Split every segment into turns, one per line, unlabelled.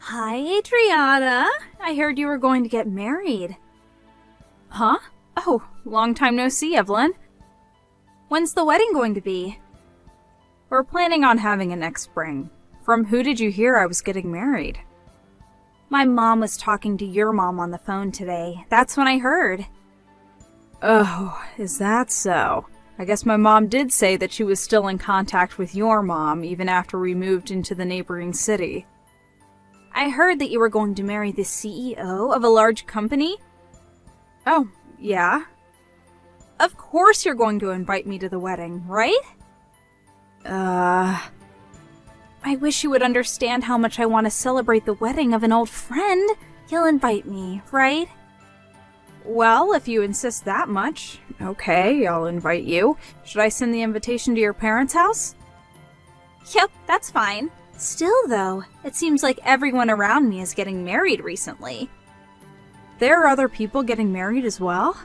Hi, Adriana. I heard you were going to get married. Huh? Oh, long time no see, Evelyn. When's the wedding going to be? We're planning on having it next spring. From who did you hear I was getting married? My mom was talking to your mom on the phone today. That's when I heard. Oh, is that so? I guess my mom did say that she was still in contact with your mom even after we moved into the neighboring city. I heard that you were going to marry the CEO of a large company. Oh, yeah? Of course you're going to invite me to the wedding, right? I wish you would understand how much I want to celebrate the wedding of an old friend. You'll invite me, right? Well, if you insist that much, okay, I'll invite you. Should I send the invitation to your parents' house? Yep, that's fine. Still, though, it seems like everyone around me is getting married recently. There are other people getting married as well?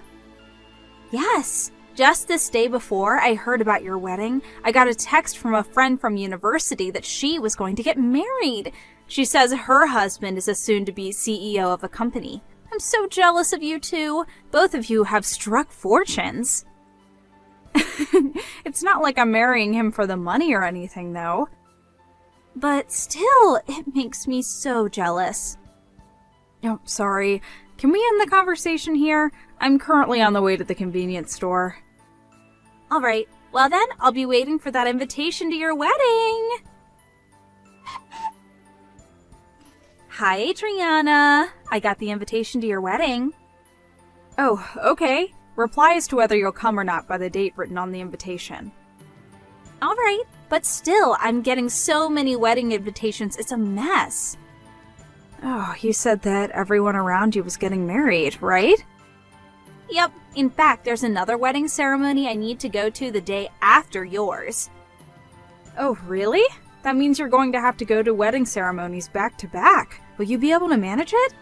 Yes. Just this day before I heard about your wedding, I got a text from a friend from university that she was going to get married. She says her husband is a soon-to-be CEO of a company. I'm so jealous of you two. Both of you have struck fortunes. It's not like I'm marrying him for the money or anything, though. But still, it makes me so jealous. Oh, sorry. Can we end the conversation here? I'm currently on the way to the convenience store. Alright, well then, I'll be waiting for that invitation to your wedding! Hi, Adriana. I got the invitation to your wedding. Oh, okay. Reply as to whether you'll come or not by the date written on the invitation. Alright, but still, I'm getting so many wedding invitations, it's a mess. Oh, you said that everyone around you was getting married, right? Yep. In fact, there's another wedding ceremony I need to go to the day after yours. Oh, really? That means you're going to have to go to wedding ceremonies back to back. Will you be able to manage it?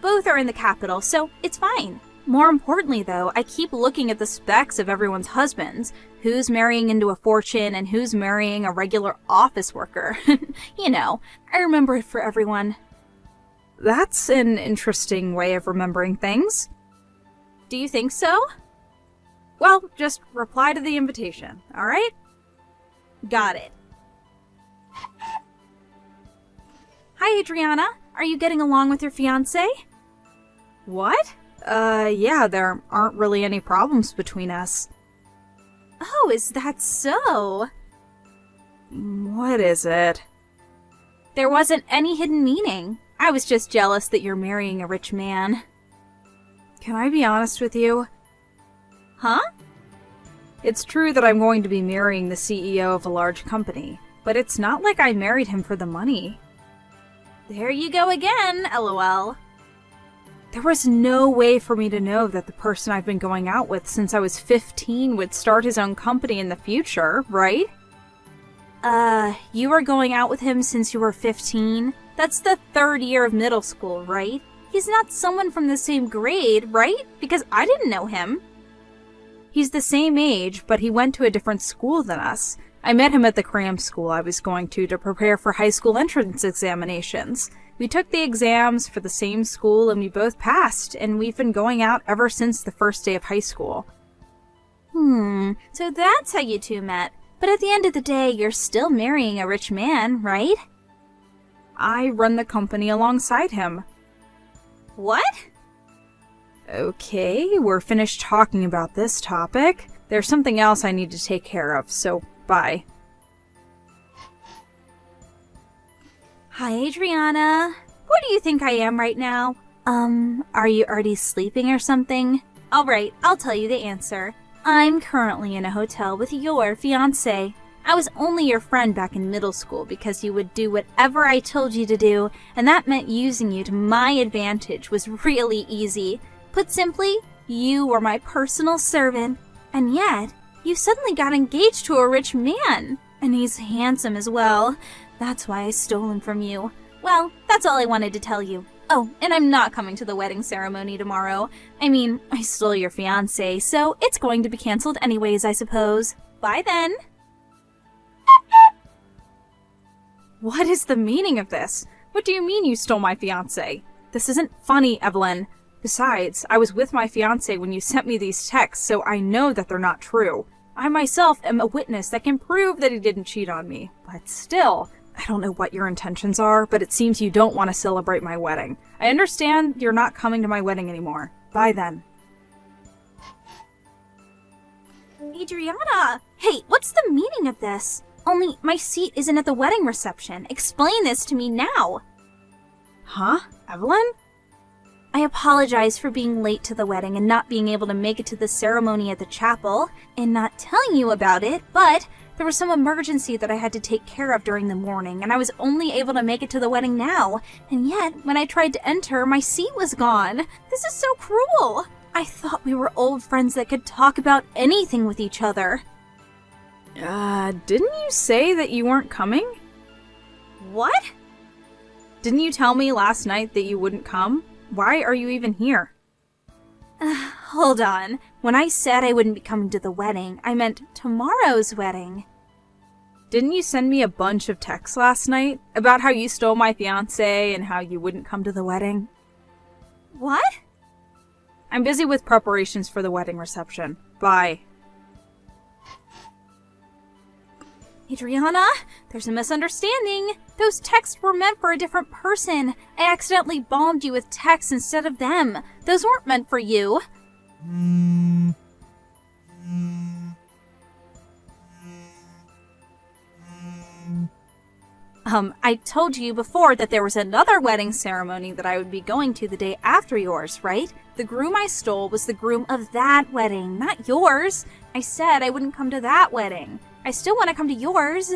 Both are in the capital, so it's fine. More importantly, though, I keep looking at the specs of everyone's husbands. Who's marrying into a fortune and who's marrying a regular office worker. You know, I remember it for everyone. That's an interesting way of remembering things. Do you think so? Well, just reply to the invitation, alright? Got it. Hi, Adriana. Are you getting along with your fiancé? What? Yeah, there aren't really any problems between us. Oh, is that so? What is it? There wasn't any hidden meaning. I was just jealous that you're marrying a rich man. Can I be honest with you? Huh? It's true that I'm going to be marrying the CEO of a large company, but it's not like I married him for the money. There you go again, LOL. There was no way for me to know that the person I've been going out with since I was 15 would start his own company in the future, right? You were going out with him since you were 15? That's the third year of middle school, right? He's not someone from the same grade, right? Because I didn't know him. He's the same age, but he went to a different school than us. I met him at the cram school I was going to prepare for high school entrance examinations. We took the exams for the same school and we both passed, and we've been going out ever since the first day of high school. So that's how you two met. But at the end of the day, you're still marrying a rich man, right? I run the company alongside him. What? Okay, we're finished talking about this topic. There's something else I need to take care of, so bye. Hi, Adriana. What do you think I am right now? Are you already sleeping or something? Alright, I'll tell you the answer. I'm currently in a hotel with your fiancé. I was only your friend back in middle school because you would do whatever I told you to do, and that meant using you to my advantage was really easy. Put simply, you were my personal servant, and yet, you suddenly got engaged to a rich man. And he's handsome as well. That's why I stole him from you. Well, that's all I wanted to tell you. Oh, and I'm not coming to the wedding ceremony tomorrow. I mean, I stole your fiancé, so it's going to be canceled anyways, I suppose. Bye then. What is the meaning of this? What do you mean you stole my fiancé? This isn't funny, Evelyn. Besides, I was with my fiancé when you sent me these texts, so I know that they're not true. I myself am a witness that can prove that he didn't cheat on me. But still, I don't know what your intentions are, but it seems you don't want to celebrate my wedding. I understand you're not coming to my wedding anymore. Bye then.
Adriana! Hey, what's the meaning of this? Only my seat isn't at the wedding reception. Explain this to me now.
Huh? Evelyn?
I apologize for being late to the wedding and not being able to make it to the ceremony at the chapel, and not telling you about it, but there was some emergency that I had to take care of during the morning, and I was only able to make it to the wedding now, and yet, when I tried to enter, my seat was gone. This is so cruel! I thought we were old friends that could talk about anything with each other.
Didn't you say that you weren't coming?
What?
Didn't you tell me last night that you wouldn't come? Why are you even here?
Hold on. When I said I wouldn't be coming to the wedding, I meant tomorrow's wedding.
Didn't you send me a bunch of texts last night about how you stole my fiancé and how you wouldn't come to the wedding?
What?
I'm busy with preparations for the wedding reception. Bye.
Adriana, there's a misunderstanding. Those texts were meant for a different person. I accidentally bombed you with texts instead of them. Those weren't meant for you. I told you before that there was another wedding ceremony that I would be going to the day after yours, right? The groom I stole was the groom of that wedding, not yours. I said I wouldn't come to that wedding. I still want to come to yours.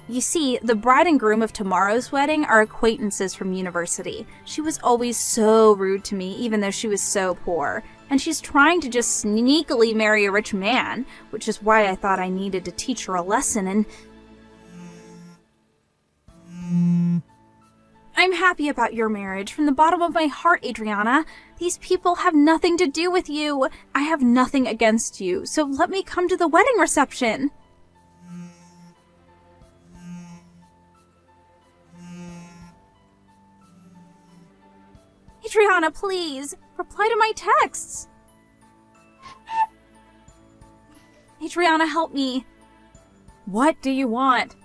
You see, the bride and groom of tomorrow's wedding are acquaintances from university. She was always so rude to me, even though she was so poor. And she's trying to just sneakily marry a rich man, which is why I thought I needed to teach her a lesson and... I'm happy about your marriage from the bottom of my heart, Adriana. These people have nothing to do with you. I have nothing against you, so let me come to the wedding reception. Adriana, please, reply to my texts. Adriana, help me.
What do you want?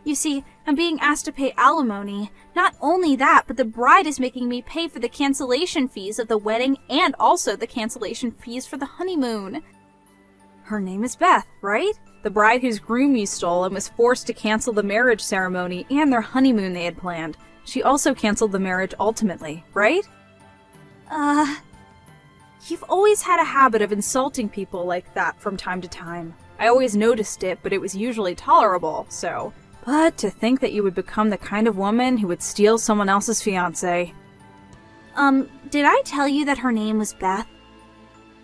You see, I'm being asked to pay alimony. Not only that, but the bride is making me pay for the cancellation fees of the wedding and also the cancellation fees for the honeymoon.
Her name is Beth, right? The bride whose groom you stole and was forced to cancel the marriage ceremony and their honeymoon they had planned. She also canceled the marriage ultimately, right? You've always had a habit of insulting people like that from time to time. I always noticed it, but it was usually tolerable, so... But to think that you would become the kind of woman who would steal someone else's fiancé.
Did I tell you that her name was Beth?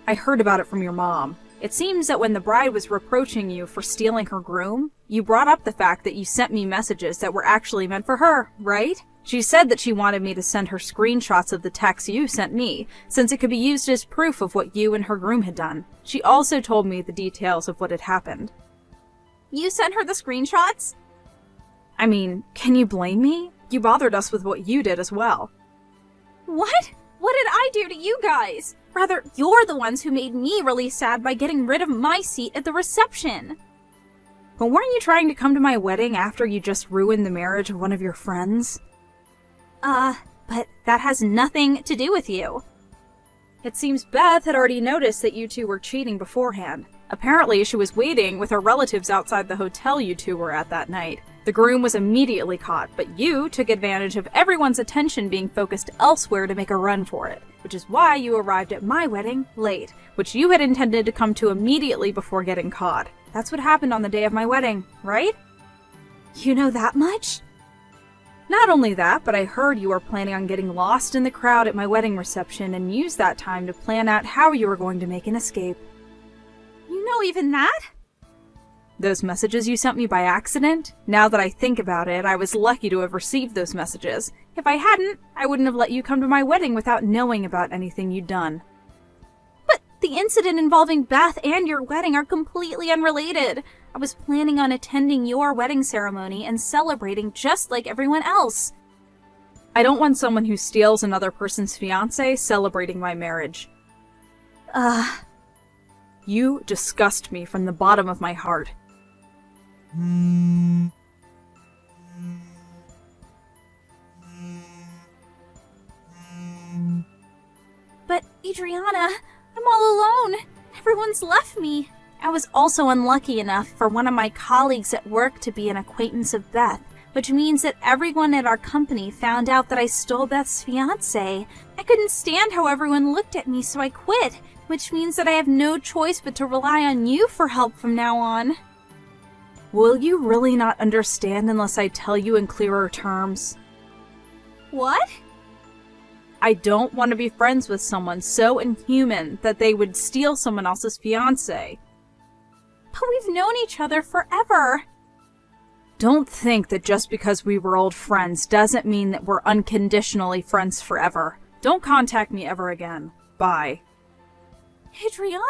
I heard about it from your mom. It seems that when the bride was reproaching you for stealing her groom, you brought up the fact that you sent me messages that were actually meant for her, right? She said that she wanted me to send her screenshots of the texts you sent me, since it could be used as proof of what you and her groom had done. She also told me the details of what had happened.
You sent her the screenshots?
I mean, can you blame me? You bothered us with what you did as well.
What? What did I do to you guys? Rather, you're the ones who made me really sad by getting rid of my seat at the reception.
But weren't you trying to come to my wedding after you just ruined the marriage of one of your friends?
But that has nothing to do with you.
It seems Beth had already noticed that you two were cheating beforehand. Apparently, she was waiting with her relatives outside the hotel you two were at that night. The groom was immediately caught, but you took advantage of everyone's attention being focused elsewhere to make a run for it, which is why you arrived at my wedding late, which you had intended to come to immediately before getting caught. That's what happened on the day of my wedding, right?
You know that much?
Not only that, but I heard you were planning on getting lost in the crowd at my wedding reception and use that time to plan out how you were going to make an escape.
You know even that?
Those messages you sent me by accident? Now that I think about it, I was lucky to have received those messages. If I hadn't, I wouldn't have let you come to my wedding without knowing about anything you'd done.
But the incident involving Beth and your wedding are completely unrelated. I was planning on attending your wedding ceremony and celebrating just like everyone else.
I don't want someone who steals another person's fiancé celebrating my marriage. You disgust me from the bottom of my heart.
But, Adriana, I'm all alone. Everyone's left me. I was also unlucky enough for one of my colleagues at work to be an acquaintance of Beth, which means that everyone at our company found out that I stole Beth's fiancé. I couldn't stand how everyone looked at me, so I quit, which means that I have no choice but to rely on you for help from now on.
Will you really not understand unless I tell you in clearer terms?
What?
I don't want to be friends with someone so inhuman that they would steal someone else's fiancé.
But we've known each other forever.
Don't think that just because we were old friends doesn't mean that we're unconditionally friends forever. Don't contact me ever again. Bye.
Adriana?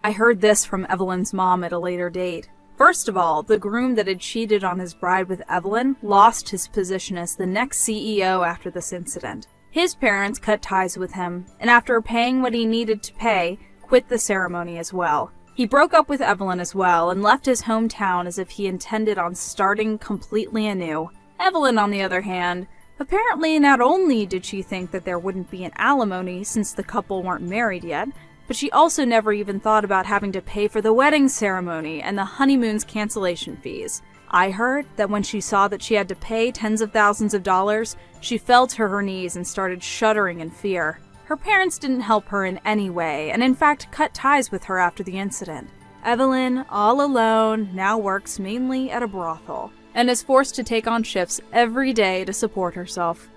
I heard this from Evelyn's mom at a later date. First of all, the groom that had cheated on his bride with Evelyn lost his position as the next CEO after this incident. His parents cut ties with him, and after paying what he needed to pay, quit the ceremony as well. He broke up with Evelyn as well and left his hometown as if he intended on starting completely anew. Evelyn, on the other hand, apparently not only did she think that there wouldn't be an alimony since the couple weren't married yet, but she also never even thought about having to pay for the wedding ceremony and the honeymoon's cancellation fees. I heard that when she saw that she had to pay tens of thousands of dollars, she fell to her knees and started shuddering in fear. Her parents didn't help her in any way, and in fact cut ties with her after the incident. Evelyn, all alone, now works mainly at a brothel, and is forced to take on shifts every day to support herself.